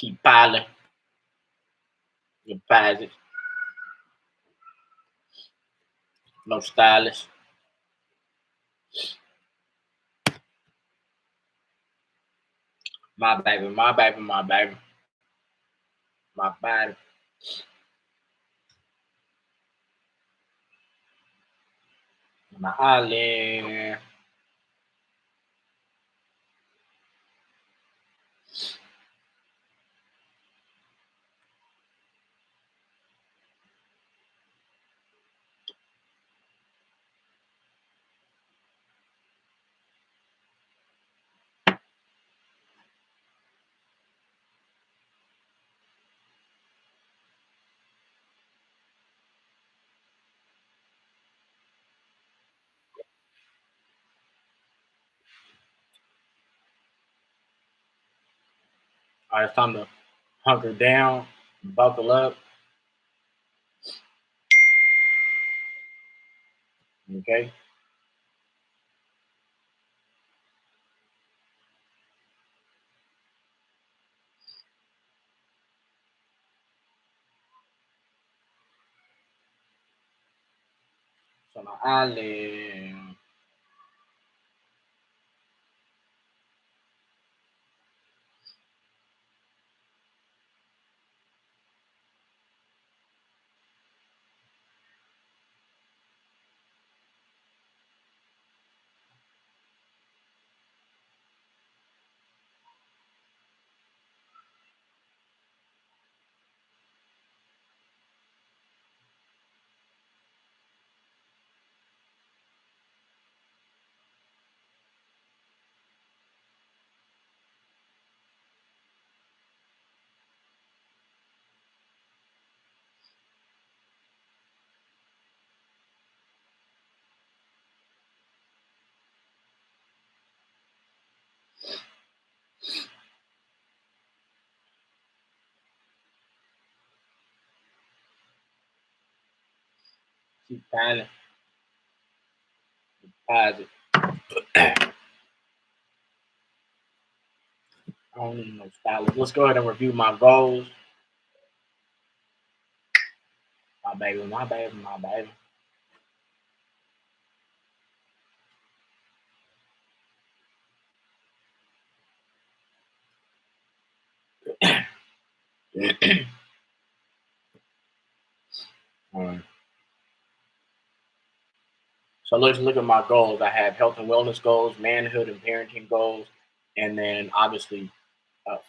Keep piling. Your pies. No stylish. My baby, my baby, my baby. My body. My island. All right, it's time to hunker down, buckle up. Okay. So my island. Keep piling. Pies. I don't need no stylist. Let's go ahead and review my goals. My baby, my baby, my baby. All right. So let's look at my goals. I have health and wellness goals, manhood and parenting goals, and then obviously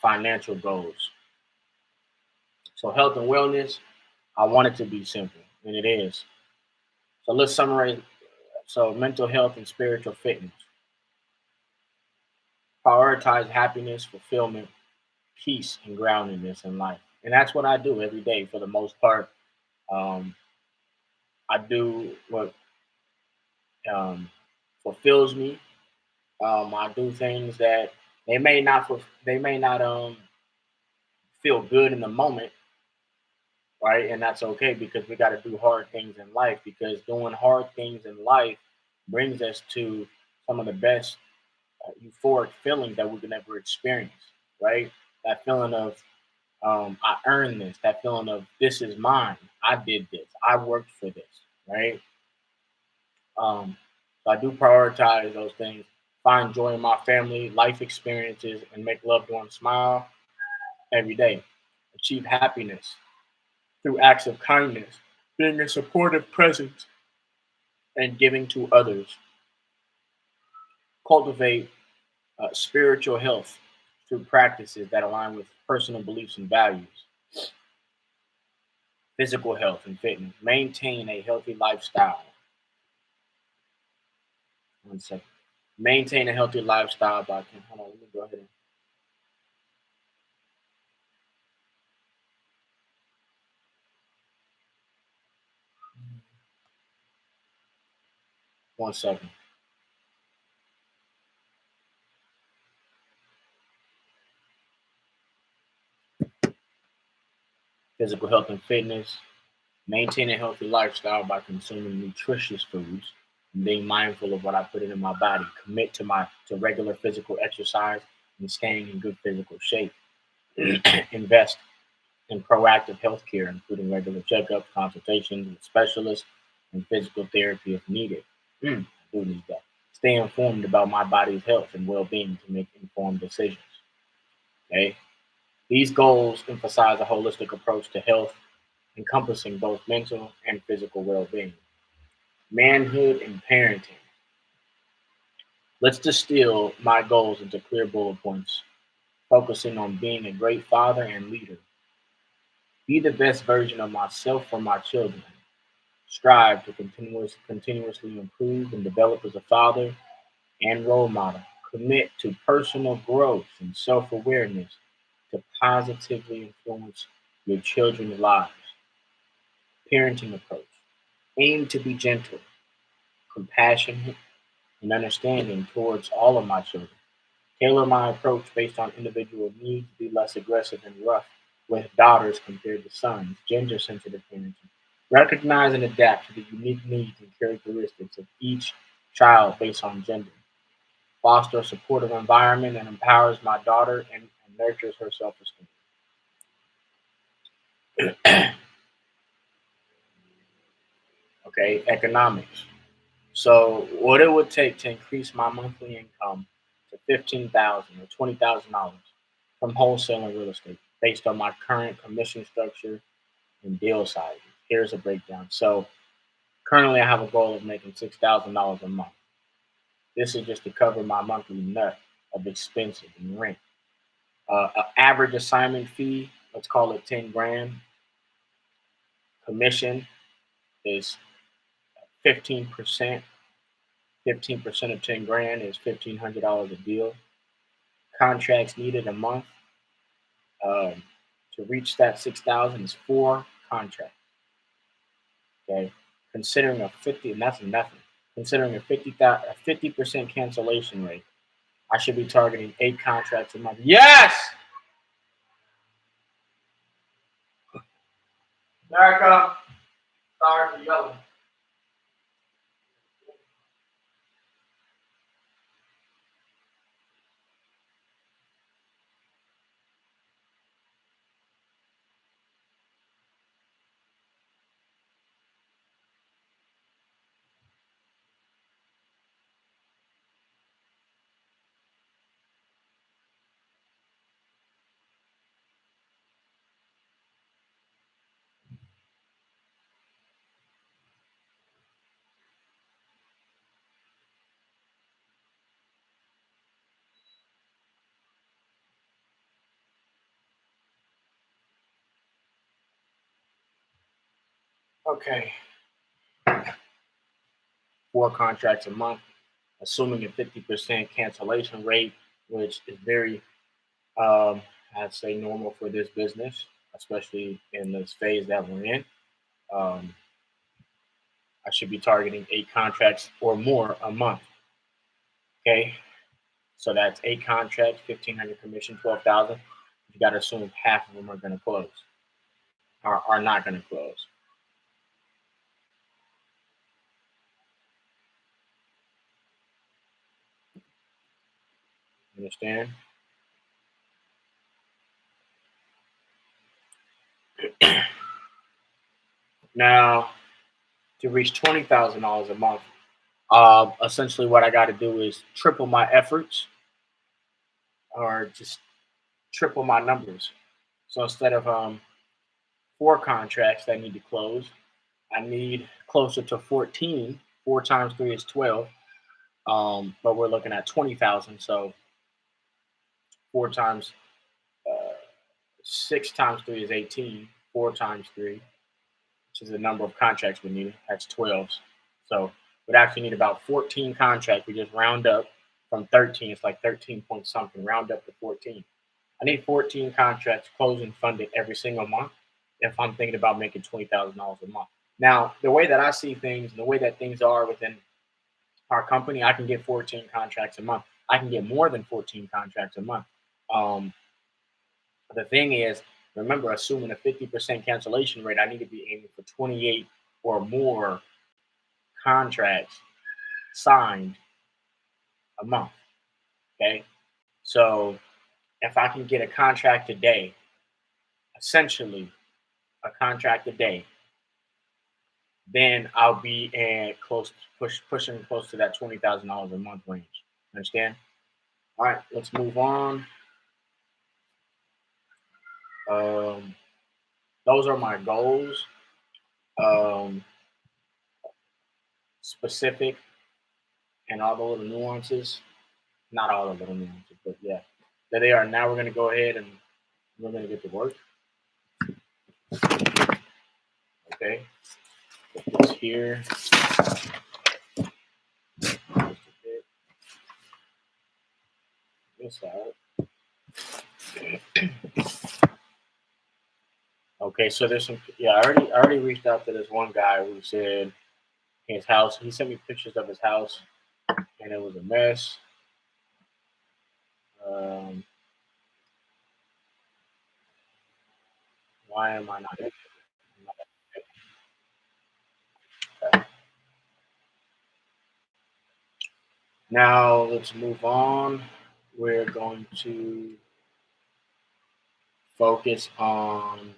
financial goals. So health and wellness, I want it to be simple, and it is. So let's summarize. So mental health and spiritual fitness. Prioritize happiness, fulfillment, peace, and groundedness in life. And that's what I do every day for the most part. Um, I do what um, fulfills me. I do things that they may not feel good in the moment, right? And that's okay because we got to do hard things in life because doing hard things in life brings us to some of the best euphoric feelings that we can ever experience, right? That feeling of I earned this, that feeling of this is mine, I did this, I worked for this, right? Um, so I do prioritize those things, find joy in my family, life experiences, and make loved ones smile every day. Achieve happiness through acts of kindness, being a supportive presence, and giving to others. Cultivate spiritual health through practices that align with personal beliefs and values. Physical health and fitness. Maintain a healthy lifestyle. One second. Maintain a healthy lifestyle by hold on, let me go ahead and 1 second. Physical health and fitness. Maintain a healthy lifestyle by consuming nutritious foods and being mindful of what I put into my body. Commit to regular physical exercise and staying in good physical shape. Invest in proactive health care, including regular checkups, consultations with specialists, and physical therapy if needed. I do need that. Stay informed about my body's health and well-being to make informed decisions. Okay. These goals emphasize a holistic approach to health, encompassing both mental and physical well-being. Manhood and parenting. Let's distill my goals into clear bullet points, focusing on being a great father and leader. Be the best version of myself for my children. Strive to continuously improve and develop as a father and role model. Commit to personal growth and self awareness to positively influence your children's lives. Parenting approach. Aim to be gentle, compassionate, and understanding towards all of my children. Tailor my approach based on individual needs, be less aggressive and rough with daughters compared to sons, gender sensitive parenting. Recognize and adapt to the unique needs and characteristics of each child based on gender. Foster a supportive environment that empowers my daughter and nurtures her self esteem. Okay, economics. So, what it would take to increase my monthly income to $15,000 or $20,000 from wholesaling real estate based on my current commission structure and deal sizes. Here's a breakdown. So, currently, I have a goal of making $6,000 a month. This is just to cover my monthly nut of expenses and rent. An average assignment fee, let's call it 10 grand. Commission is 15%. 15% of 10 grand is $1,500 a deal. Contracts needed a month um, to reach that 6,000 is four contracts. Okay, considering a 50, and that's nothing. Considering a 50% cancellation rate, I should be targeting eight contracts a month. Yes, America. Sorry for yelling. Okay, four contracts a month, assuming a 50% cancellation rate, which is very, um, I'd say, normal for this business, especially in this phase that we're in. Um, I should be targeting eight contracts or more a month. Okay, so that's eight contracts, 1,500 commission, 12,000. You got to assume half of them are going to close, are not going to close. You understand? Now, to reach $20,000 a month, essentially what I got to do is triple my efforts or just triple my numbers. So instead of four contracts that need to close, I need closer to 14. Four times three is 12. But we're looking at 20,000. So four times uh, six times three is 18. Four times three, which is the number of contracts we need. That's 12. So we'd actually need about 14 contracts. We just round up from 13. It's like 13 point something. Round up to 14. I need 14 contracts closing funded every single month if I'm thinking about making $20,000 a month. Now, the way that I see things and the way that things are within our company, I can get 14 contracts a month. I can get more than 14 contracts a month. Um, the thing is, remember, assuming a 50% cancellation rate, I need to be aiming for 28 or more contracts signed a month. Okay. So, if I can get a contract today, essentially a contract a day, then I'll be in pushing close to that $20,000 a month range. Understand? All right, let's move on. Um, those are my goals. Um, specific and all the little nuances. Not all the little nuances, but yeah, there they are. Now we're gonna go ahead and we're gonna get to work. Okay, put this here. This out. Okay, so there's some. Yeah, I already reached out to this one guy who said his house. He sent me pictures of his house, and it was a mess. Um, why am I not? Okay. Now let's move on. We're going to focus on.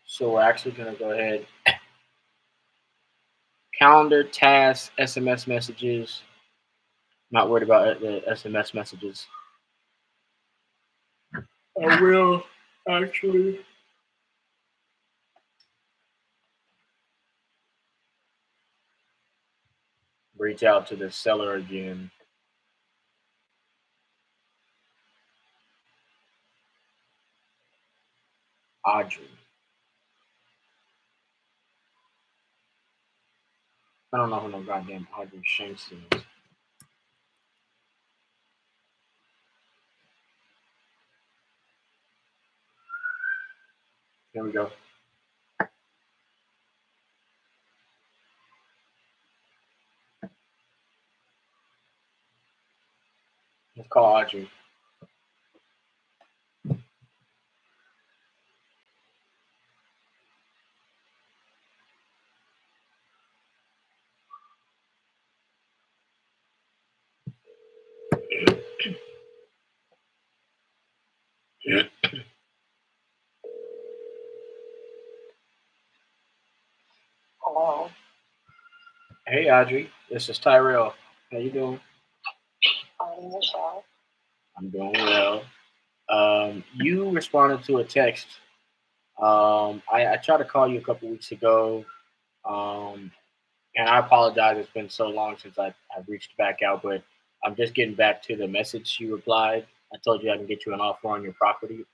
So we're actually going to go ahead. Calendar, tasks, SMS messages. Not worried about the SMS messages. I will actually reach out to the seller again. Audrey. I don't know who no goddamn Audrey Shanks is. Here we go. Let's call Audrey. Hello. Hey Audrey, this is Tyrell. How you doing? I'm Michelle. I'm doing well. You responded to a text. I tried to call you a couple weeks ago, um, and I apologize. It's been so long since I've reached back out, but I'm just getting back to the message you replied. I told you I can get you an offer on your property.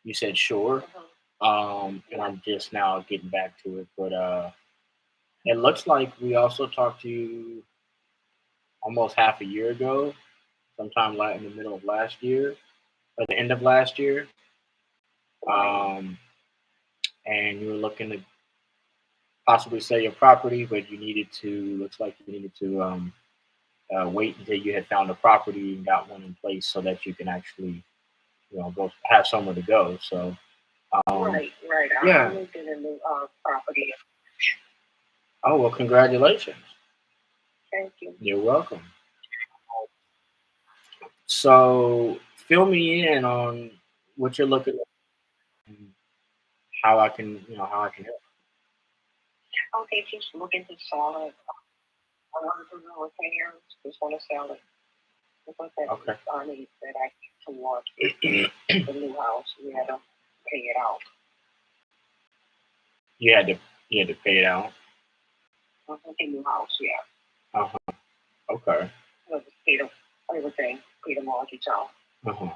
You said sure, and I'm just now getting back to it. But it looks like we also talked to you almost half a year ago, sometime in the middle of last year or the end of last year. Um, and you were looking to possibly sell your property, but you needed to, looks like you needed to wait until you had found a property and got one in place so that you can actually, go have somewhere to go. So, Right. yeah. I moved in a new property. Oh, well, congratulations. Thank you. You're welcome. So, fill me in on what you're looking at and how I can help. Okay, just looking to sell it. I want to know repairs. Just want to sell it. Because that's Okay. the money that I get towards the new house. We had to pay it out. You had to you had to pay it out. The new house, yeah. Uh-huh. Okay. So just pay the everything, pay the mortgage out. Uh-huh.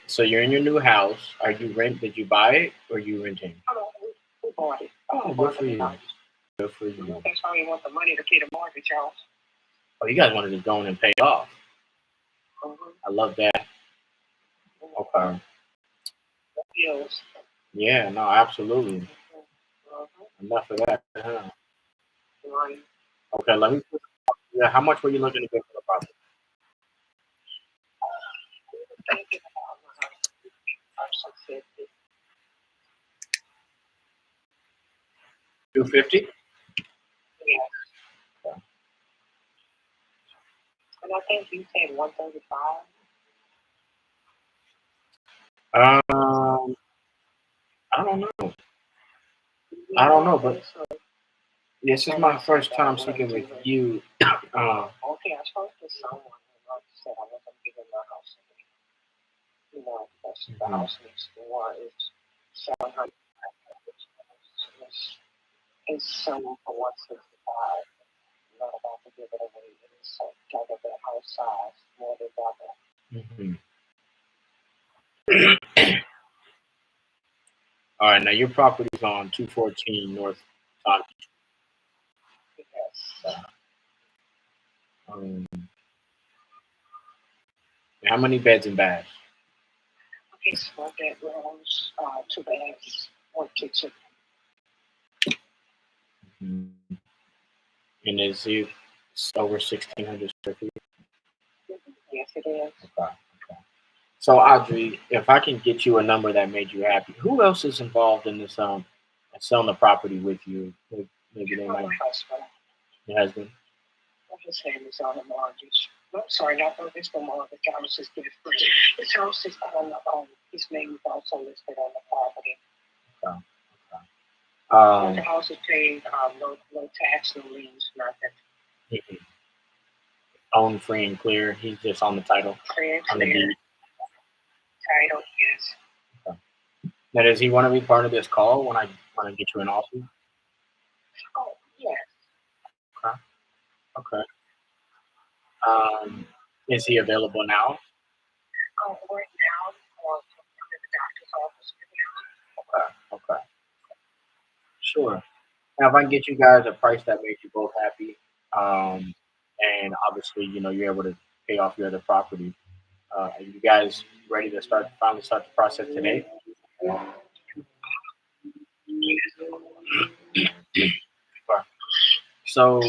So you're in your new house. Are you rent? Did you buy it or are you renting? Oh, we bought it. Oh, We good bought for the you. house. Good for you. That's why we want the money to pay the mortgage out. Oh, you guys wanted to go in and pay it off. Mm-hmm. I love that. Okay. Bills. Yeah, no, absolutely. Mm-hmm. Enough of that. Huh? Right. Okay, let me. Yeah, how much were you looking to get for the property? Thank you. 650. 250. Yeah. Okay. And I think you said 135. I don't know. I don't know, but this is my first time speaking with you. Okay, I spoke to someone and said I wasn't giving my house away. You know, that's the house next door is 700. It's someone for 165. I'm not about to give it away. It's double the house size, more than double. All right, now your property is on 214 North Todd. Yes. How many beds and baths? Okay, it's 4 bedrooms, 2 baths, 1 kitchen. And is it over 1,600 square feet? Yes, it is. Okay. So Audrey, if I can get you a number that made you happy, who else is involved in this selling the property with you? Maybe they might. My husband. Your husband. His name is on the mortgage. I'm sorry, not mortgage, but mortgage. I was just getting free. His house is on the his name is also listed on the property. The house is paid, no tax, no liens, nothing. Owned free and clear. He's just on the title. Free and on the clear. deed. Title, yes. Okay. Now, does he want to be part of this call when I get you an offer? Oh, yes. Okay. Is he available now? Right now, or in the doctor's office with him. Okay. Sure. Now, if I can get you guys a price that makes you both happy, and obviously, you're able to pay off your other property, are you guys ready to finally start the process today? So,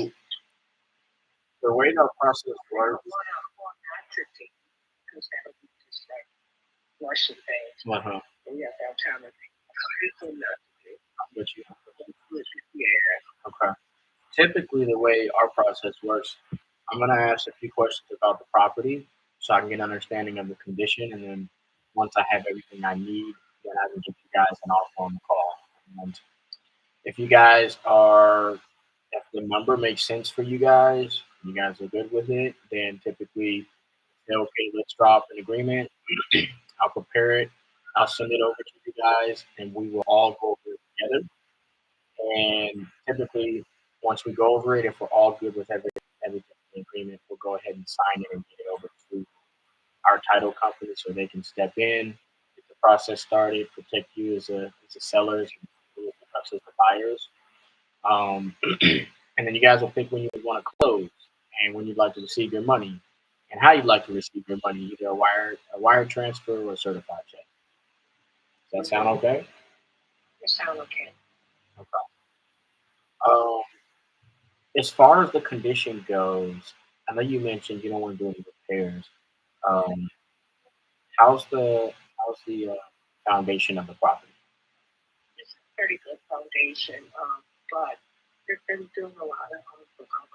the way the process works. Russian things. Uh-huh. We have to have time to Yeah. Okay. Typically, the way our process works, I'm going to ask a few questions about the property so I can get an understanding of the condition. And then once I have everything I need, then I can get you guys an offer on the call. And if the number makes sense for you guys are good with it, then typically say, okay, let's drop an agreement. I'll prepare it. I'll send it over to you guys, and we will all go over it together. And typically, once we go over it, if we're all good with everything in the agreement, we'll go ahead and sign it and get it over to our title company so they can step in, get the process started, protect you as a sellers, and us as the buyers. And then you guys will pick when you want to close and when you'd like to receive your money and how you'd like to receive your money, either a wire transfer or a certified check. Does that sound okay? It sounds okay. Okay. As far as the condition goes, I know you mentioned you don't want to do any repairs. Um, how's the foundation of the property? It's a pretty good foundation, but they've been doing a lot of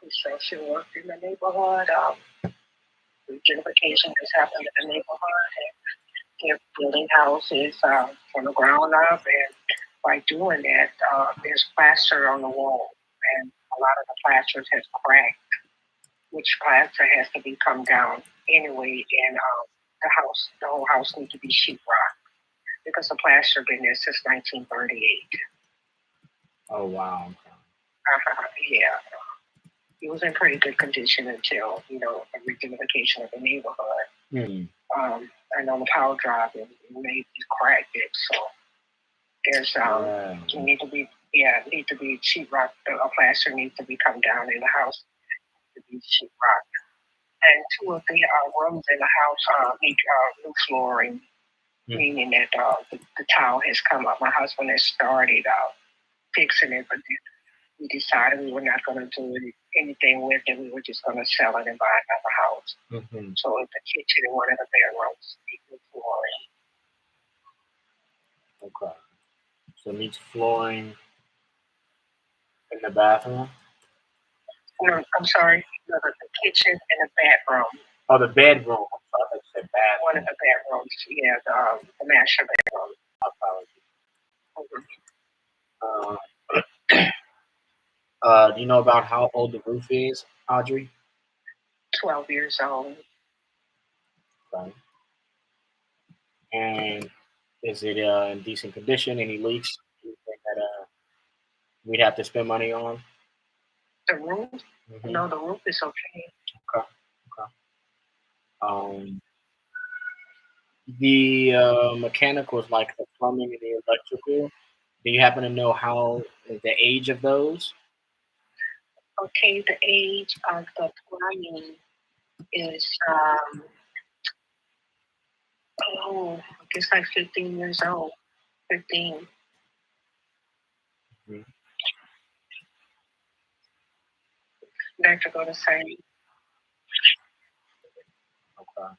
construction work in the neighborhood. Gentrification has happened in the neighborhood, and they're building houses from the ground up. And by doing that, there's plaster on the wall, and a lot of the plaster has cracked, which plaster has to be come down anyway. And the whole house needs to be sheetrock because the plaster been there since 1938. Oh wow. Yeah. It was in pretty good condition until, the rejuvenation of the neighborhood. And on the power drive, it made it cracked it. So there's need to be sheetrock. A plaster needs to be come down in the house to be sheetrock. And 2 of the rooms in the house need new flooring, meaning that the tile has come up. My husband has started fixing it, but then we decided we were not going to do anything with it. We were just going to sell it and buy another house. So the kitchen and one of the bedrooms need new flooring. Okay. So it needs flooring in the bathroom? I'm sorry? The kitchen and the bedroom. Oh, the bedroom. I'm sorry, I said One of bathroom. the bedrooms. Yeah, the master bedroom. Apologies. Do you know about how old the roof is, Audrey? 12 years old. Okay. And is it in decent condition? Any leaks? Anything that we'd have to spend money on? The roof? Mm-hmm. No, the roof is okay. Okay. Okay. Um, the mechanicals, like the plumbing and the electrical, do you happen to know how the age of those? Okay, the age of the plumbing is, I guess like 15 years old. 15. Mhm. Electrical the same. Okay.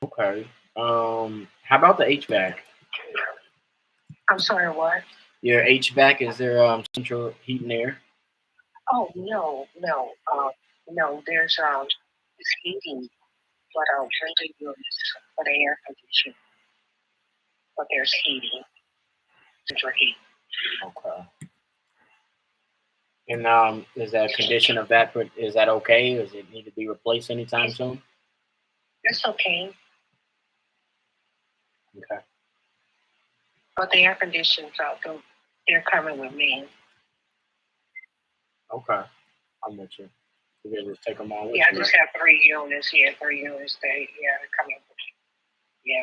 Okay. How about the HVAC? I'm sorry, what? Your HVAC, is there central heat and air? Oh, no, there's, it's heating, but, window units for the air conditioning, but there's heating, central heat. Okay. And is that condition of that? Is that okay? Does it need to be replaced anytime soon? It's okay, Okay. but the air conditioners out there, they're coming with me. Okay. I'm with you. You can just take them all with Yeah, I you, just right? have 3 units. Yeah, 3 units. They're coming with me. Yeah,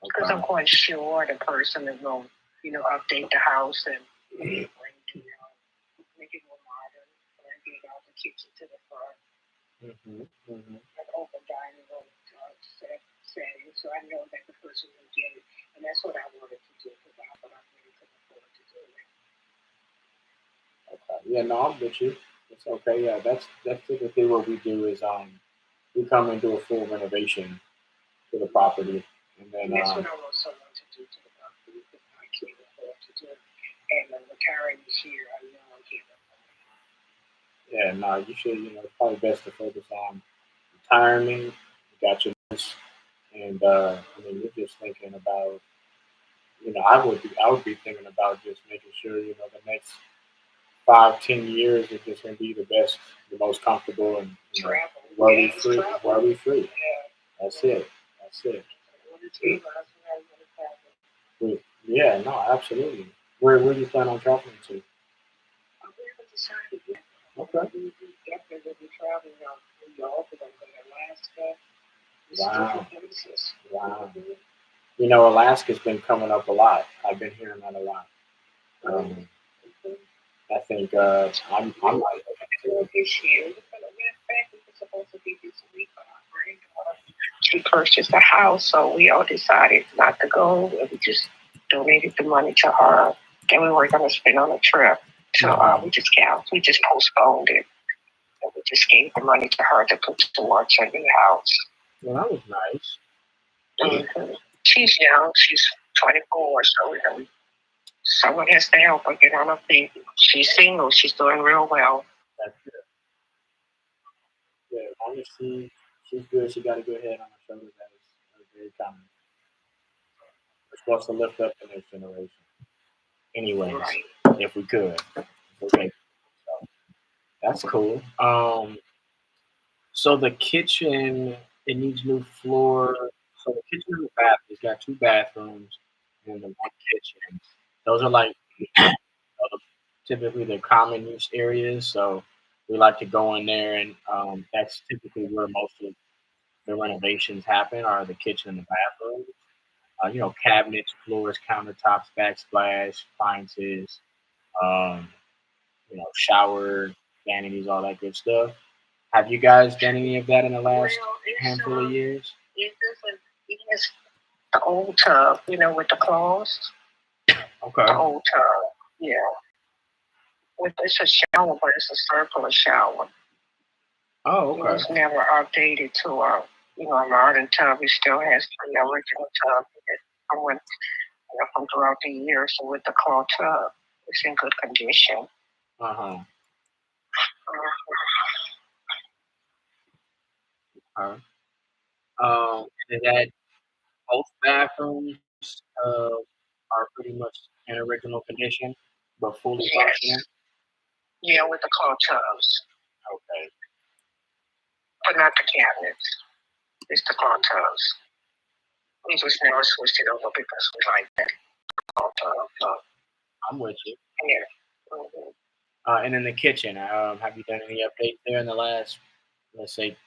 because Okay. I'm quite sure the person is going to, update the house and Mhm. make it more modern, and get out the kitchen to the front, Mhm. Mhm. an open dining room setting. So I know that the person will get it, and that's what I wanted to do because I really couldn't afford to do it. Okay. Yeah. No, I'm with you. It's okay. Yeah. That's typically what we do is we come and do a full renovation to the property, and then And that's what I want someone to do to the property because I can't afford to do it. And I'm retiring this year. I know I can't afford it. yeah. No, you should. It's probably best to focus on retirement. You got your and I mean, you're just thinking about. I would be thinking about just making sure the next 5, 10 years is just going to be the best, the most comfortable, and Travel. worry Yeah, it's free. travel. Worry free. Yeah. That's it. That's it. I want to tell you, that's what I want to travel. Yeah, no, absolutely. Where do you plan on traveling to? We haven't decided yet. Okay. We definitely will be traveling out New York. We're going to go to Alaska. Just Wow. different places. Wow. Alaska's been coming up a lot. I've been hearing that a lot. Um, I think I'm like, This year. As a matter of fact, it was supposed to be this week, but our granddaughter, she purchased a house, so we all decided not to go. And we just donated the money to her that we were going to spend on a trip. So we just postponed it. And we just gave the money to her to put towards her new house. well, that was nice. Mm-hmm. She's young. She's 24, so someone has to help her get on her feet. She's single. She's doing real well. That's good. Yeah, as long as she's good, she got a good head on her shoulders. That is very common. We're supposed to lift up the next generation. Anyways, Right. if we could. Okay. So that's cool. So the kitchen, it needs new floor. So the kitchen and the bath, it's got two bathrooms and the one kitchen. Those are like typically the common use areas. So we like to go in there, and that's typically where most of the renovations happen, are the kitchen and the bathroom. Cabinets, floors, countertops, backsplash, appliances, um, shower, vanities, all that good stuff. Have you guys done any of that in the last handful of years? It doesn't. It has the old tub, with the claws. Okay. The old tub, yeah. It's a shower, but it's a circular shower. Oh, It okay. was never updated to a A modern tub. It still has the original tub that I went from throughout the years. So with the claw tub, it's in good condition. Uh-huh. Uh, and that both bathrooms are pretty much in original condition, but fully Yes. functioning. Yeah, with the claw tubs, Okay. but not the cabinets. It's the claw tubs. We just never switched it over because we like that claw tub. I'm with you. Yeah. And in the kitchen, have you done any updates there in the last, let's say,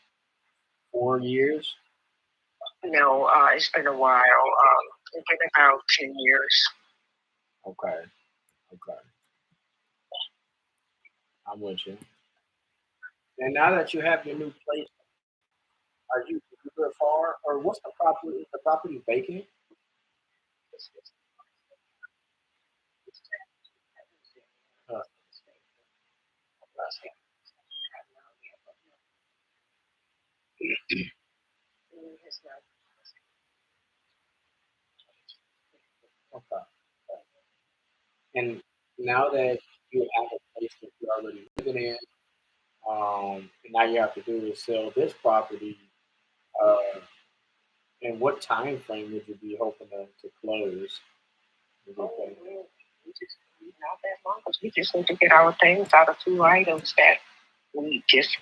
4 years? No, it's been a while. It's been about 10 years. Okay. Okay. I'm with you. And now that you have your new place, are you good far, or what's the property? Is the property vacant? Uh, okay. And now that you have a place that you're already living in, and now you have to do is sell this property. Uh, in what time frame would you be hoping to close? Not that long because we just need to get our things out of 2 items that we just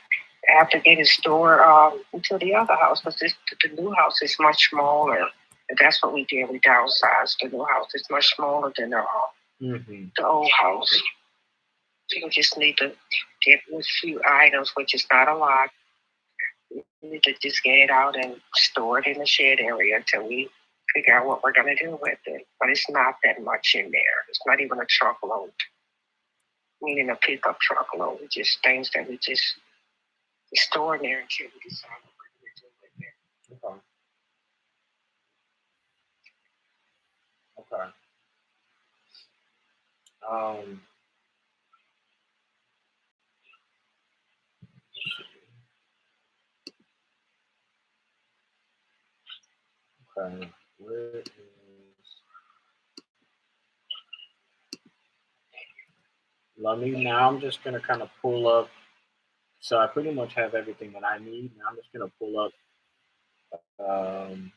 have to get it stored into the other house because the new house is much smaller. And that's what we did. We downsized. The new house is much smaller than the old house. So we just need to get a few items, which is not a lot. We need to just get it out and store it in the shed area until we figure out what we're going to do with it. But it's not that much in there. It's not even a truckload. Meaning a pickup truckload. It's just things that we just store in there until we decide what we're going to do with it. Okay. Okay. Um. Okay. Where is? Let me now. I'm just gonna kind of pull up. So I pretty much have everything that I need. Now I'm just gonna pull up the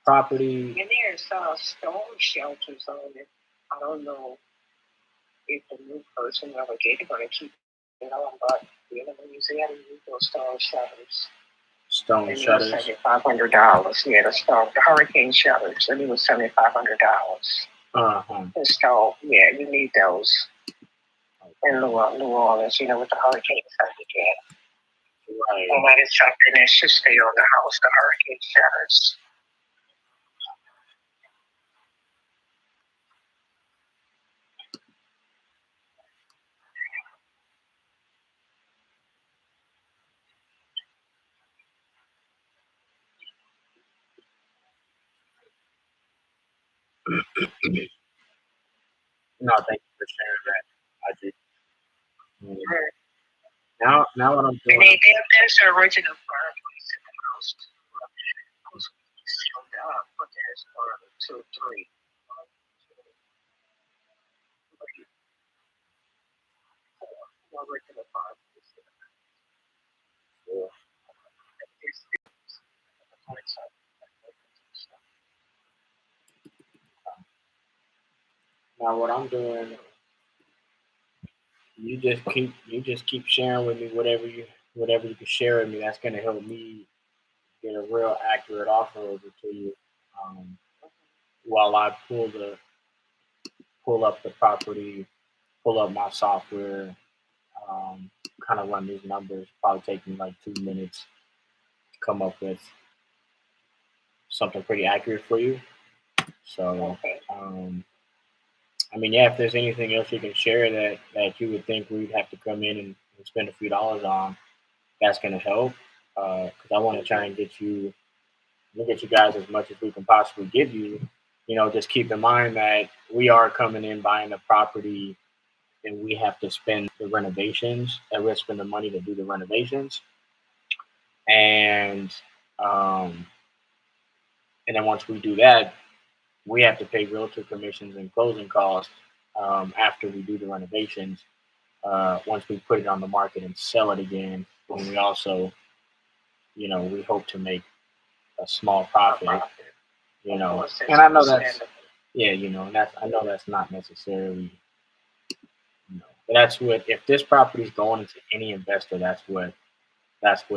property. And there's storm shelters on it. I don't know if the new person relegated going to keep it on, but the museum use those storm shelters. Stone shutters. $7,500. Yeah, the hurricane shelters. And it was $7,500. So yeah, you need those in New Orleans. With the hurricanes that we get. Right. And that is something that should stay on the house. The hurricane shelters. No, thank you for sharing that. I just now what I'm doing. There's the original fireplace in the house. Sealed up, but there's 1, 2, 3. Original fireplace. Now what I'm doing, you just keep sharing with me whatever you can share with me. That's gonna help me get a real accurate offer over to you. Um, while I pull up the property, pull up my software, kind of run these numbers. Probably take me like 2 minutes to come up with something pretty accurate for you. So, I mean, yeah, if there's anything else you can share that you would think we'd have to come in and spend a few dollars on, that's going to help. Because I want to try and get you guys as much as we can possibly give you. Just keep in mind that we are coming in buying the property, and we have to spend the renovations, and we're spending the money to do the renovations. and um, and then once we do that, we have to pay realtor commissions and closing costs after we do the renovations. Once we put it on the market and sell it again, and we also, we hope to make a small profit. And I know that's yeah, and that's I know that's not necessarily, but that's what if this property is going into any investor, that's what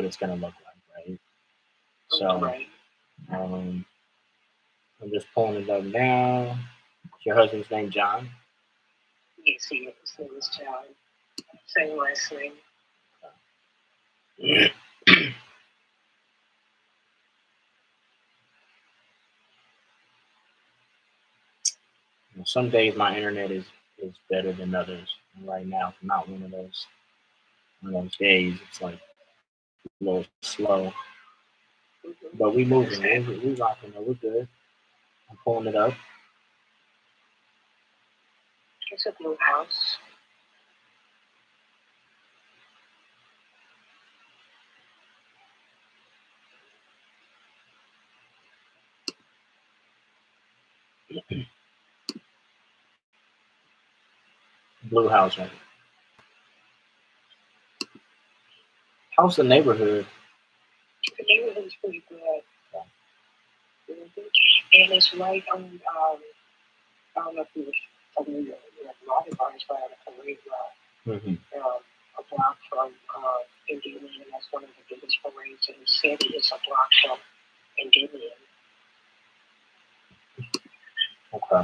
it's going to look like, right? So Right. um, I'm just pulling it up now. Your husband's name John. Yes, he is. His name is John. Same last name. Some days my internet is better than others. And right now, it's not one of those days. It's like a little slow, but we moving. We rocking. We're good. I'm pulling it up. It's a blue house. Blue house right. How's the neighborhood? The neighborhood's pretty good. And it's right on, I don't know if you're familiar with Mardi-Gras, right on the parade route. Mm-hmm. A block from Indian Land. That's one of the biggest parades in the city. It's a block from Indian Land. Okay.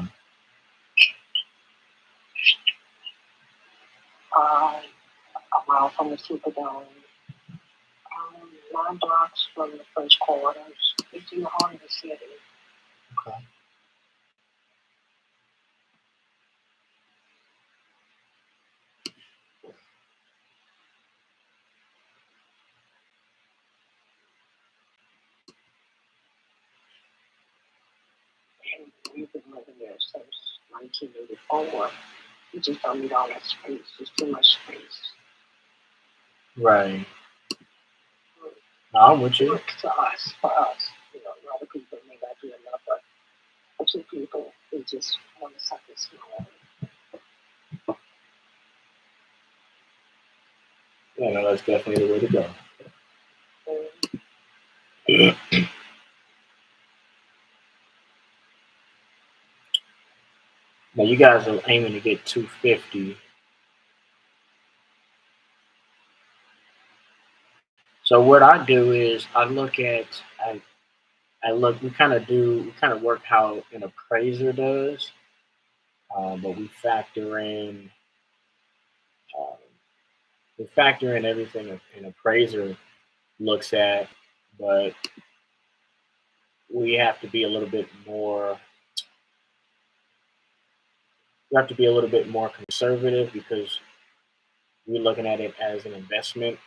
A mile from the Superdome. 9 blocks from the first quarters. It's in the heart of the city. Okay. And we've been living there since 1984. We just don't need all that space. There's too much space. Right. No, I'm with you. For us. A lot of people may not do enough, but for two people, they just want something small. Yeah, no, that's definitely the way to go. Now you guys are aiming to get 250. So what I do is I look we kind of work how an appraiser does, but um, we factor in everything an appraiser looks at, but we have to be a little bit more we have to be a little bit more conservative because we're looking at it as an investment.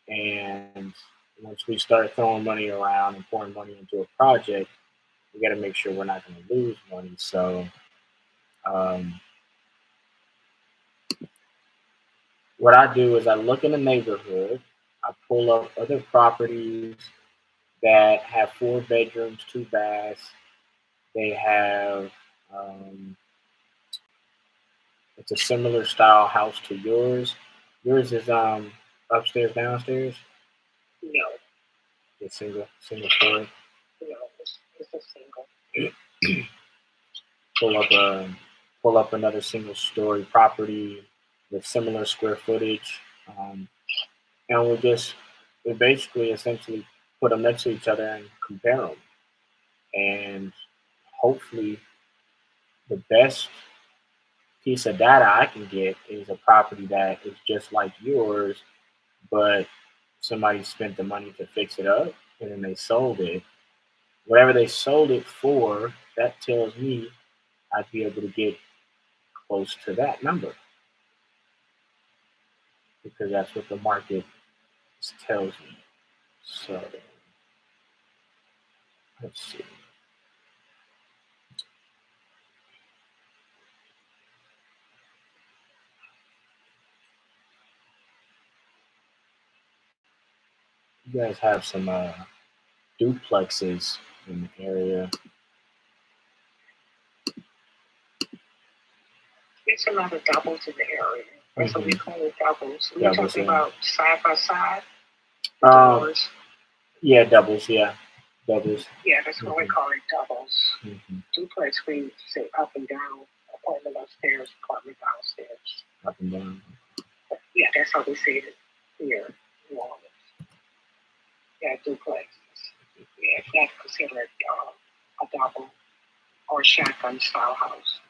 And once we start throwing money around and pouring money into a project, we got to make sure we're not going to lose money. So, um, what I do is I look in the neighborhood, I pull up other properties that have 4 bedrooms, 2 baths. They have, um, it's a similar style house to yours. Yours is upstairs, downstairs. No, It's single story. no, it's a single. pull up a pull up another single story property with similar square footage, and we basically essentially put them next to each other and compare them, and hopefully the best piece of data I can get is a property that is just like yours, but somebody spent the money to fix it up and then they sold it. Whatever they sold it for, that tells me I'd be able to get close to that number because that's what the market tells me. So let's see. You guys have some duplexes in the area. There's a lot of doubles in the area. That's what we call it, doubles. We're Doubles, talking yeah. about side by side. Doors. Yeah, doubles. Yeah, doubles. Yeah, that's what we call it, doubles. Mm-hmm. Duplex, we say up and down, apartment upstairs, apartment downstairs. Up and down. Yeah, that's how we say it here in New Orleans. Yeah, duplex. Yeah, it's not considered a double or shotgun style house.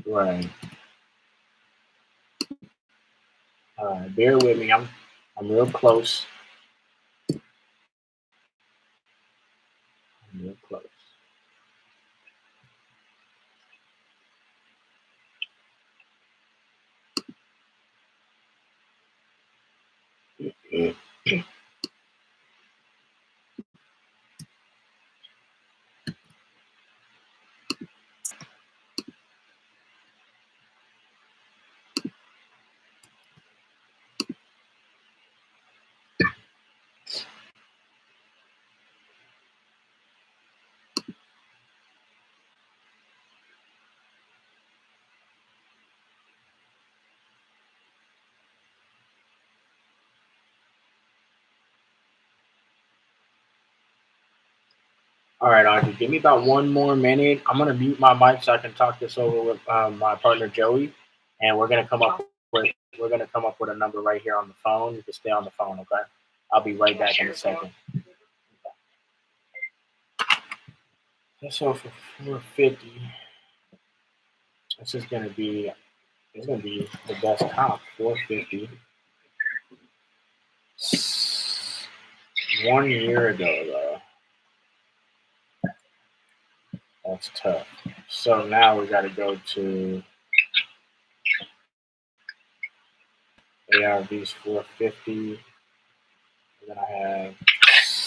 Right. Bear with me. I'm real close. I'm real close. All right, Audrey, give me about one more minute. I'm gonna mute my mic so I can talk this over with my partner Joey, and we're gonna come up with a number right here on the phone. You can stay on the phone, okay? I'll be right back in a second. So for 450, this is gonna be the best comp. 450. 1 year ago though. That's tough. So now we got to go to ARV's 450. And then I have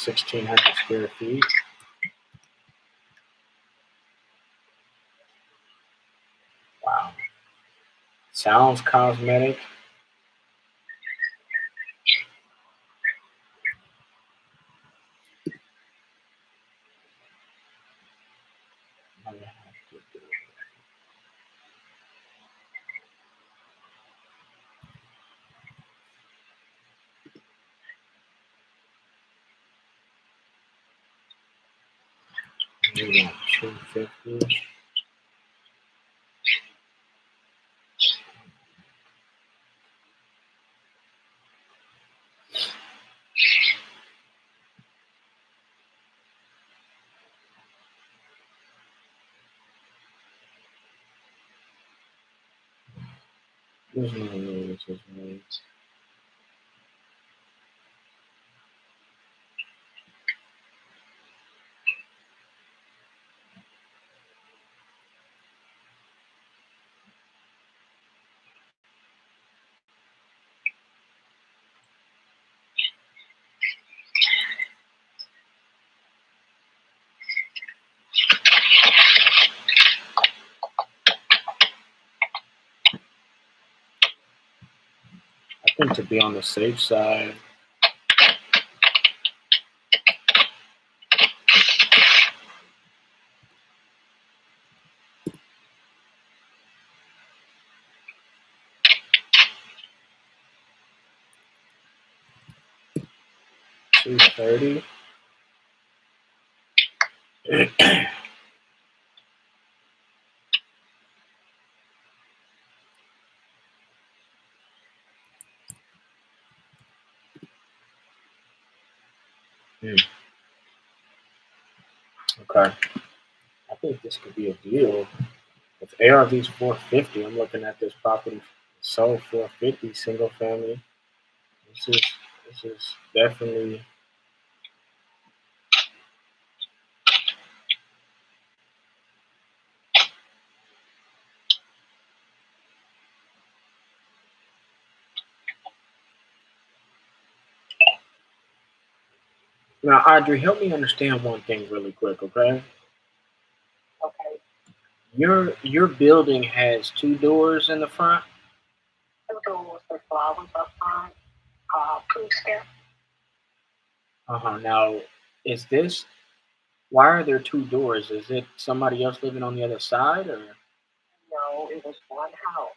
1,600 square feet. Wow. Sounds cosmetic. We want 250. There's no way this is right. I think to be on the safe side, $230. Okay. I think this could be a deal. With ARV's 450, I'm looking at this property sold 450 single family. This is definitely now, Audrey, help me understand one thing really quick, okay? Okay. Your building has 2 doors in the front. 2 doors with flowers up front. 2 steps. Now, is this why are there two doors? Is it somebody else living on the other side, or? No, it was one house.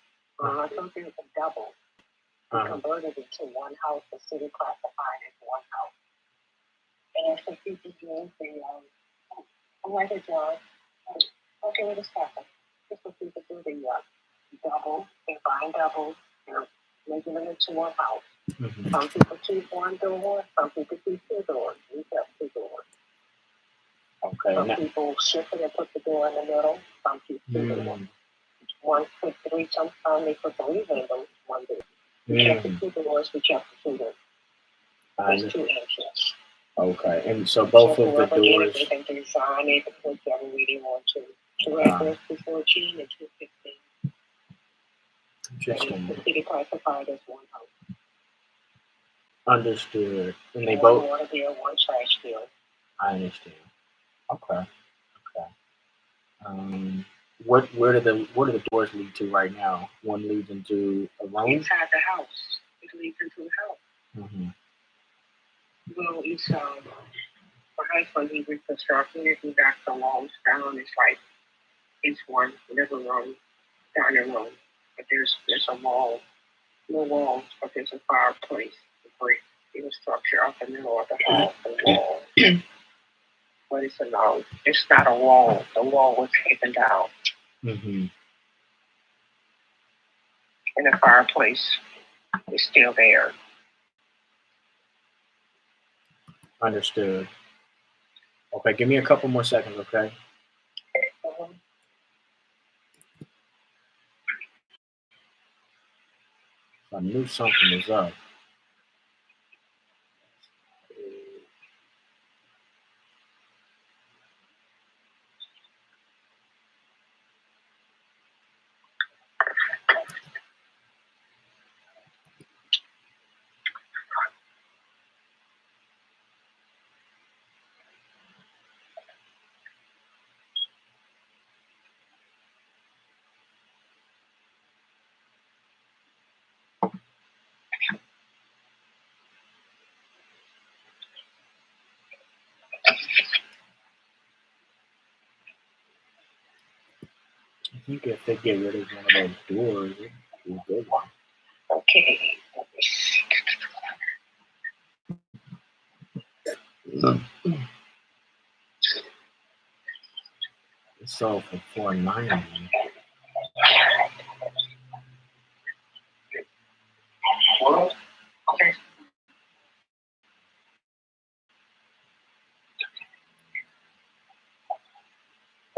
I thought it was a double. We Uh, converted it to one house. The city classified it as one house. And for people doing the, I'm like a judge. Okay, wait a second. This is what people do the double, they buying doubles, they're making them into one house. mhm. Some people keep one door, some people keep two doors. We kept two doors. Okay. Some people shift it and put the door in the middle, some keep two doors. One put three, sometimes they put three windows, one door. We kept the two doors, we kept the two doors. There's two entrances. Okay, and so both of the doors. They can design it whichever way they want to. Two acres, 214 and 215. Interesting. The city classified as one house. Understood. And they one both. water bill, one trash bill. I understand. Okay. Okay. Where do the doors lead to right now? One leads into a room. Inside the house. It leads into the house. Mm-hmm. Well, it's my husband, he reconstructed it. He got the walls down. It's like it's one living room, dining room, but there's a wall, no walls, but there's a fireplace, a brick. It was structure up in the middle of the house, the wall. But it's not a wall. The wall was taken down. Mm-hmm. And the fireplace is still there. Understood. Okay, give me a couple more seconds, okay? I knew something was up. I think if they get rid of one of those doors, it'd be a good one. Okay. It sold for $490. Okay.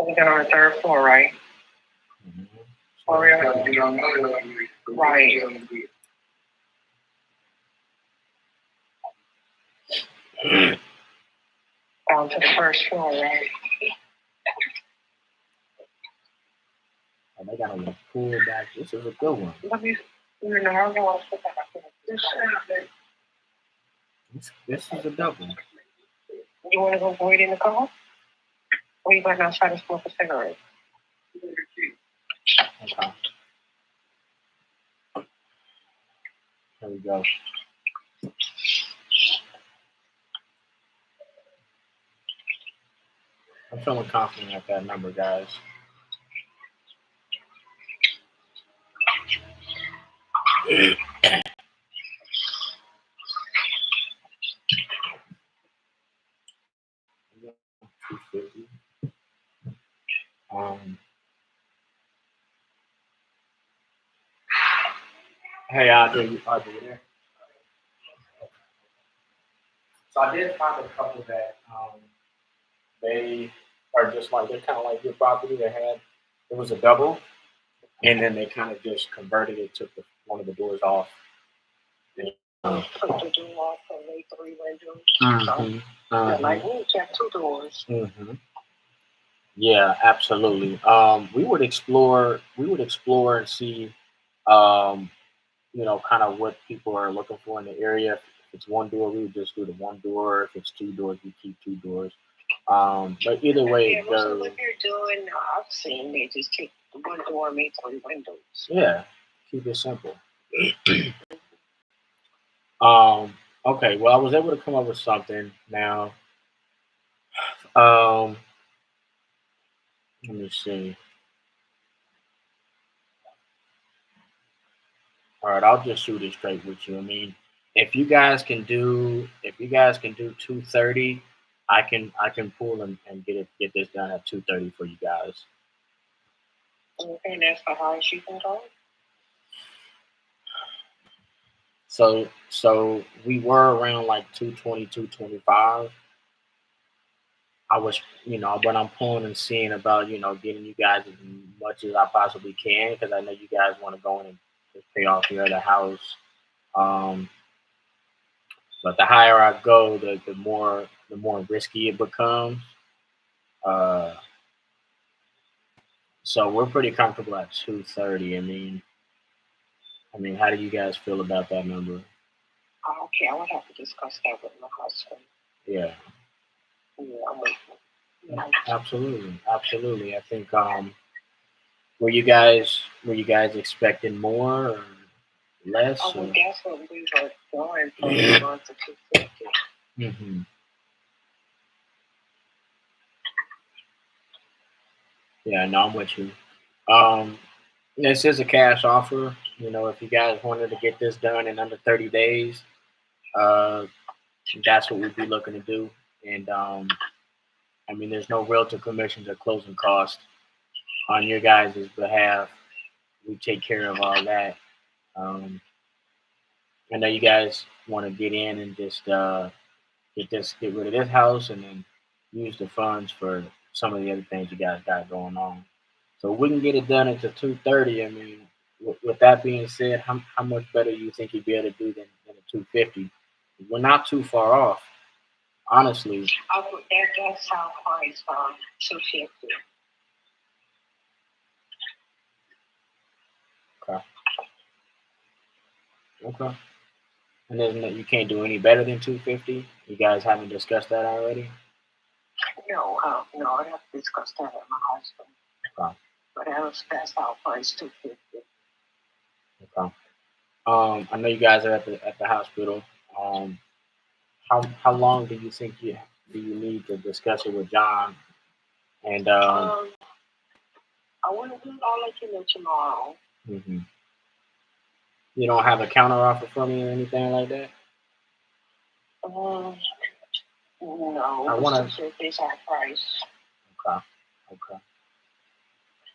We got on the third floor, right? Mm-hmm. Right. On to the first floor, right? And they got a little pool back. This is a good one. This is a double. You want to go void in the car? Or you going outside and smoke a cigarette? Okay. There we go. I'm feeling confident at that number, guys. $250. Hey, Audrey, you there? So I did find a couple that they are just like they're kind of like your property. It was a double, and then they kind of just converted it, took one of the doors off. And, Took the door off and made 3 windows. So, like we kept 2 doors. Mm-hmm. Yeah, absolutely. We would explore and see, kind of what people are looking for in the area. If it's one door, we would just do the one door. If it's 2 doors, we keep 2 doors. But either way it goes. So what they're doing, I've seen they just take the one door and make 3 windows. Yeah, keep it simple. Okay, well, I was able to come up with something now. Um, Let me see. All right, I'll just shoot it straight with you. I mean, if you guys can do 2:30, I can pull and get this done at 2:30 for you guys. And that's the highest you can go. So we were around like 220, 225. I was, but I'm pulling and seeing about, getting you guys as much as I possibly can because I know you guys want to go in and just pay off your other house. Um, but the higher I go, the more risky it becomes. Uh, so we're pretty comfortable at 230. I mean, how do you guys feel about that number? Okay, I would have to discuss that with my husband. Yeah, Yeah, I'm with you. Yeah. absolutely, absolutely. I think were you guys expecting more or less Well, or? that's what we were going for. We were going to 250. Hmm. Yeah, no, I'm with you. Um, this is a cash offer. If you guys wanted to get this done in under 30 days, uh, that's what we'd be looking to do. And I mean, there's no realtor commissions or closing costs on your guys' behalf. We take care of all that. Um, I know you guys want to get in and just get rid of this house and then use the funds for some of the other things you guys got going on. So we can get it done until 2:30. I mean, with that being said, how much better you think you'd be able to do than a 250? We're not too far off, honestly. That's our price, 250. Okay. Okay. And isn't that you can't do any better than 250? You guys haven't discussed that already? No, no, I'd have to discuss that with my husband. Okay. But that's our price, 250. Okay. I know you guys are at the hospital. Um, how long do you think you need to discuss it with John? And Um, I want to do. I'll let you know tomorrow. mhm. You don't have a counter offer for me or anything like that? Um, I no, it's want to. 250 is our price. Okay. Okay.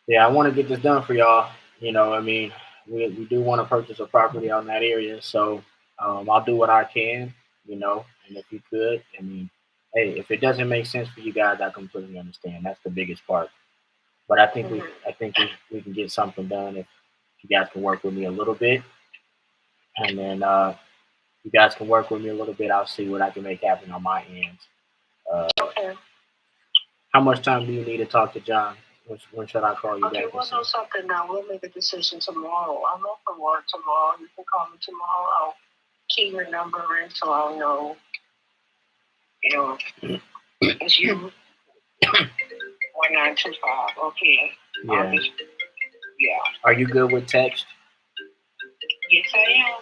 Yeah, I want to get this done for y'all. I mean, we do want to purchase a property on that area, so I'll do what I can. And if you could, I mean, hey, if it doesn't make sense for you guys, I completely understand. That's the biggest part. But I think we, Mm-hmm. I think we can get something done if you guys can work with me a little bit, and then you guys can work with me a little bit. I'll see what I can make happen on my end. Uh, Okay. how much time do you need to talk to John? When should I call you Okay, back and we'll say? know something now. We'll make a decision tomorrow. I'm off from work tomorrow. You can call me tomorrow. I'll key your number in so I'll know, you know, it's you, 1925. Okay. Yeah. Yeah. Are you good with text? Yes, I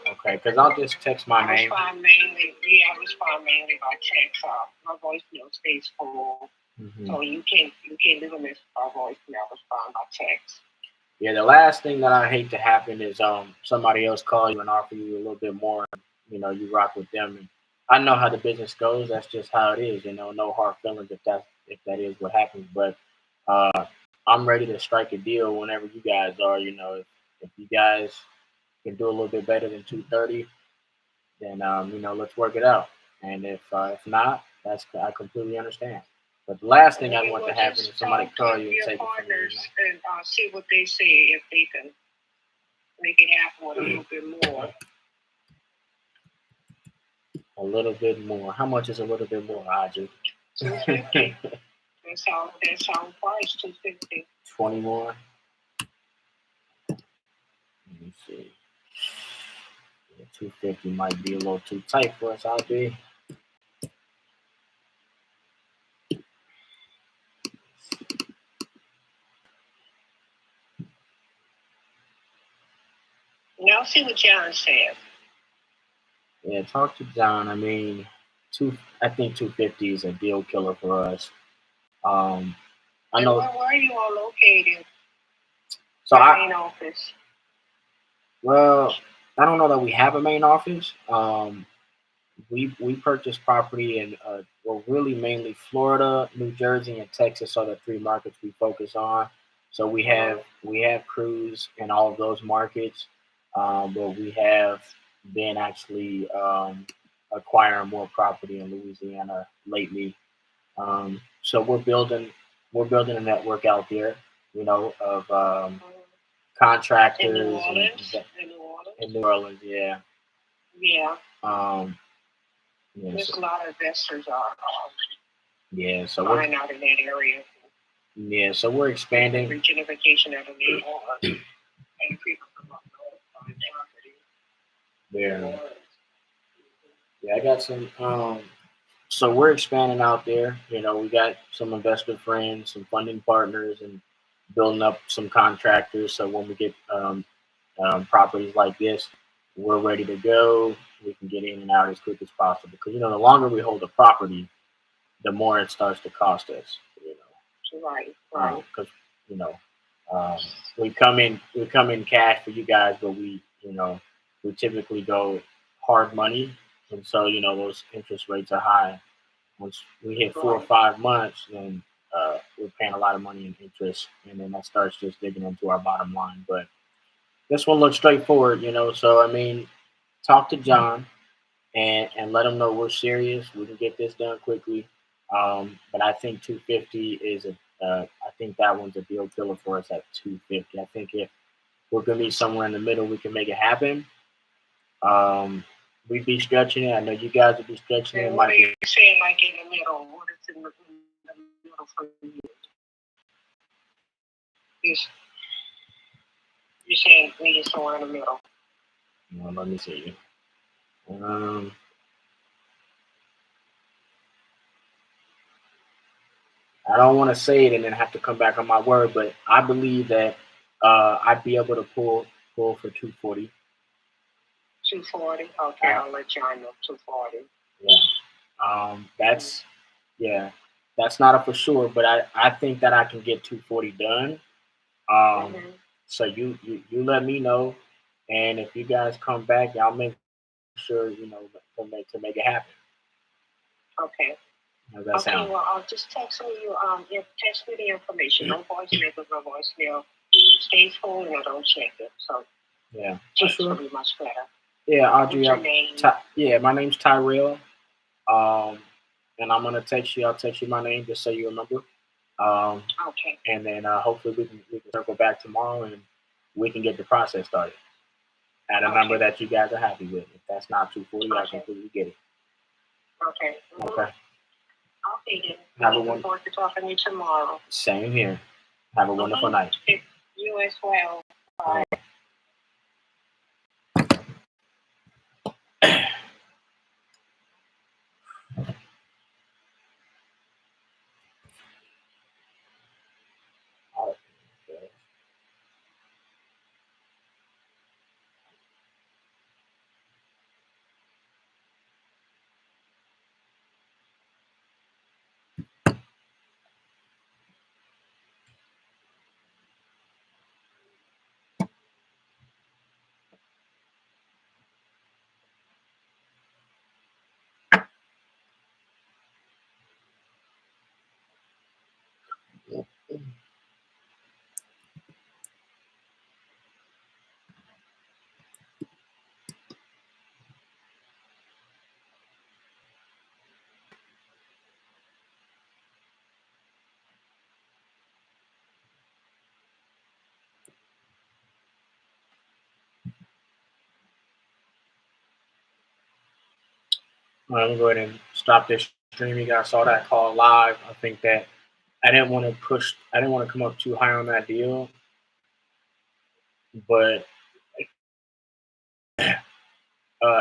am. Okay, because I'll just text my I name. respond mainly. Yeah, I respond mainly by text. My voicemail stays full, Hmm. so you can't leave a message by voicemail. Respond by text. Yeah, the last thing that I hate to happen is somebody else call you and offer you a little bit more. You rock with them, and I know how the business goes. That's just how it is. No hard feelings if that is what happens. But uh, I'm ready to strike a deal whenever you guys are. If you guys can do a little bit better than 230, then let's work it out. And if not, I completely understand. But the last thing I Okay, want well, to happen just is somebody call talk you to and your take it from you. partners and see what they say if they can make it happen with a little bit more. A little bit more. How much is a little bit more, Audrey? 250. That's our price, 250. 20 more. Let me see. Yeah, 250 might be a little too tight for us, Audrey. Now see what John said. Yeah, talk to John. I mean, I think 250 is a deal killer for us. Um, I And know. where are you all located? So Your I main office? well, I don't know that we have a main office. We purchased property in well, really mainly Florida, New Jersey, and Texas are the three markets we focus on. So we have crews in all of those markets, but we have been actually acquiring more property in Louisiana lately. So we're building a network out there, of In New contractors Orleans? In New Orleans? in New Orleans. Yeah. Yeah. Um, yeah. There's a lot of investors are Yeah, so we're buying out in that area. yeah, so we're expanding. Regentrification of the New Orleans. And people from up north buying property. Yeah, yeah, I got some. So we're expanding out there. We got some investor friends, some funding partners, and building up some contractors. So when we get properties like this, we're ready to go. We can get in and out as quick as possible. Because the longer we hold the property, the more it starts to cost us. Right, right. Because you know um, we come in cash for you guys, but we typically go hard money, and so those interest rates are high. Once we hit 4 or 5 months, then we're paying a lot of money in interest, and then that starts just digging into our bottom line. But this one looks straightforward. So I mean, talk to John and let them know we're serious. We can get this done quickly. But I think 250 is a. I think that one's a deal killer for us at 250. I think if we're gonna be somewhere in the middle, we can make it happen. Um, we'd be stretching it. I know you guys would be stretching it. And what are you saying, like in the middle? What is in the middle for you? You- You're saying we just somewhere in the middle. Let me see. Um, I don't want to say it and then have to come back on my word, but I believe that I'd be able to pull for 240. 240. Okay, I'll let John know 240. Yeah. That's yeah. That's not a for sure, but I think that I can get 240 done. Mm-hmm. So you let me know, and if you guys come back, y'all make sure to make it happen. Okay. How's that Okay, sound? well, I'll just text me you. Text me the information. No voicemail, because no voicemail stays full and I don't check it. So Yeah, for text sure. will be much better. Yeah, What's Audrey. your name? Yeah, my name's Tyrell. Um, and I'm gonna text you. I'll text you my name just so you remember. Um, Okay. and then hopefully we can circle back tomorrow and we can get the process started at a number that you guys are happy with. If that's not 240, I completely get it. Okay. Mm-hmm. Okay. Okay, then. Have a Looking forward to talking to you tomorrow. Same here. Have a wonderful night. You as well. Bye. I'm gonna go ahead and stop this stream. You guys saw that call live. I think that I didn't want to push. I didn't want to come up too high on that deal, but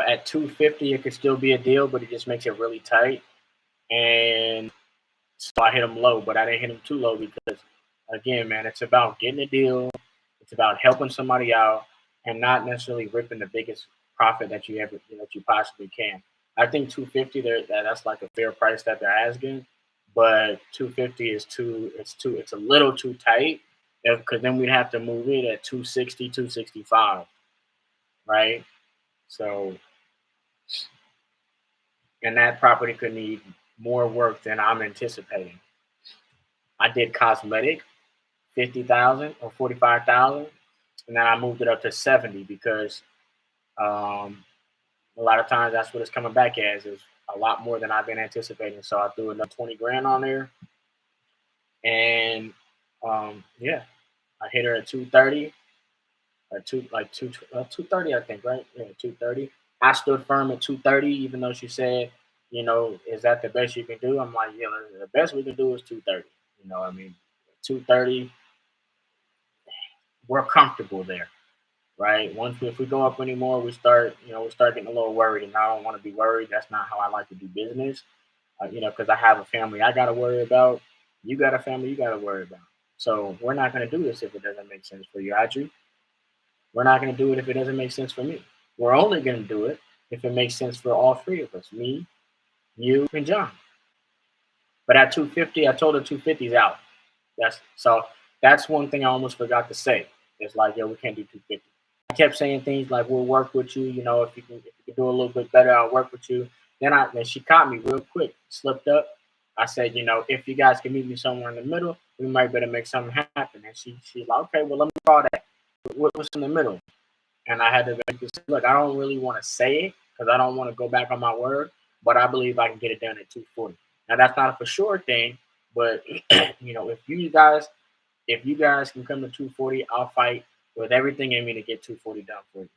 at 250 it could still be a deal, but it just makes it really tight. And so I hit him low, but I didn't hit him too low because, again, man, it's about getting a deal. It's about helping somebody out and not necessarily ripping the biggest profit that you ever that you possibly can. I think 250 there that's like a fair price that they're asking, but 250 is it's a little too tight because then we'd have to move it at 260, 265, right? So and that property could need more work than I'm anticipating. I did cosmetic 50,000 or 45,000, and then I moved it up to 70 because um, a lot of times that's what it's coming back as is a lot more than I've been anticipating. So I threw another 20 grand on there, and yeah, I hit her at 230 or 230, I think, right? Yeah, 230. I stood firm at 230, even though she said, is that the best you can do? I'm like, yeah, the best we can do is 230. I mean, 230, we're comfortable there, right? If we go up anymore, we start getting a little worried, and I don't want to be worried. That's not how I like to do business, because I have a family I got to worry about. You got a family you got to worry about. So we're not going to do this if it doesn't make sense for you, Audrey. We're not going to do it if it doesn't make sense for me. We're only going to do it if it makes sense for all three of us, me, you, and John. But at 250, I told her 250's out. That's one thing I almost forgot to say. It's like, we can't do 250. I kept saying things like, "We'll work with you. If you can do a little bit better, I'll work with you." Then she caught me real quick, slipped up. I said, "If you guys can meet me somewhere in the middle, we might better make something happen." And she's like, "Okay, well, let me call that. What's in the middle?" And I had to look. I don't really want to say it because I don't want to go back on my word, but I believe I can get it done at 240. Now that's not a for sure thing, but if you guys can come to 240, I'll fight with everything in me to get 240 done for you.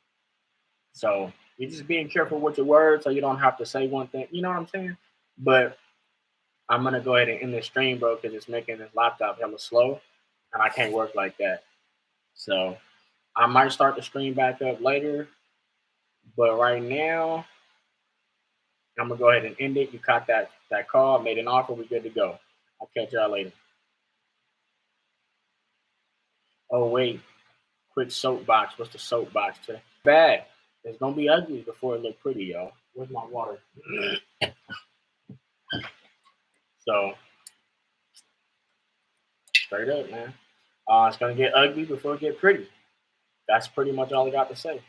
So you're just being careful with your words so you don't have to say one thing. You know what I'm saying? But I'm gonna go ahead and end this stream, bro, because it's making this laptop hella slow, and I can't work like that. So I might start the stream back up later, but right now I'm gonna go ahead and end it. You caught that call, made an offer, we're good to go. I'll catch y'all later. Oh wait, quick soapbox. What's the soapbox today? Bad. It's gonna be ugly before it look pretty, y'all. Where's my water? So straight up, man. It's gonna get ugly before it get pretty. That's pretty much all I got to say.